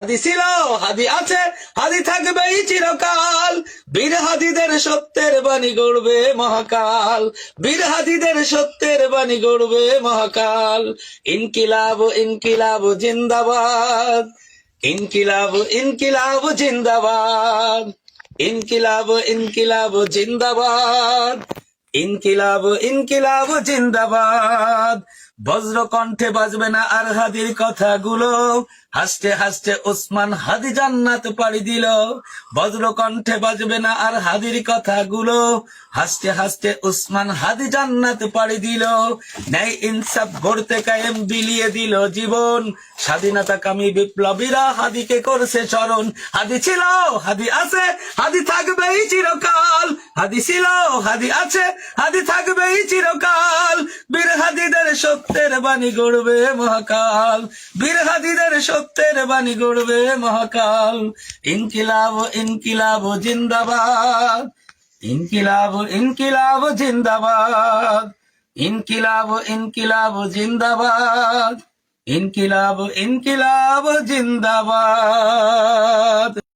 হাদি ছিল, হাদি আছে, হাদি থাকবে চিরকাল। বীর হাদিদের সত্যের বাণী গড়বে মহাকাল। বীর হাদিদের সত্যের বাণী গড়বে মহাকাল। ইনকিলাব ইনকিলাব জিন্দাবাদ। ইনকিলাব ইনকিলাব জিন্দাবাদ। ইনকিলাব ইনকিলাব জিন্দাবাদ। ইনকিলাব ইনকিলাব জিন্দাবাদ। বজ্র কণ্ঠে বাজবে না আর হাদির কথাগুলো। হাসতে হাসতে ওসমান হাদি জান্নাত পাড়ি দিল। বজ্র কণ্ঠে বাজবে না আর হাদির কথাগুলো। হাসতে হাসতে ওসমান হাদি জান্নাত পাড়ি দিল। ন্যায় ইনসাফ গড়তে কায়েম বিলিয়ে দিল জীবন। স্বাধীনতা কামী বিপ্লবীরা হাদিকে করছে স্মরণ। হাদি ছিল, হাদি আছে, হাদি থাকবেই চিরকাল। হাদি ছিল, হাদি আছে, হাদি থাকবেই চিরকাল। বীর হাদিদের সত্যের বাণী গড়বে মহাকাল। বীর হাদিদের সত্যের বাণী গড়বে মহাকাল। ইনকিলাব ইনকিলাব জিন্দাবাদ। ইনকিলাব ইনকিলাব জিন্দাবাদ। ইনকিলাব ইনকিলাব জিন্দাবাদ। ইনকিলাব ইনকিলাব জিন্দাবাদ।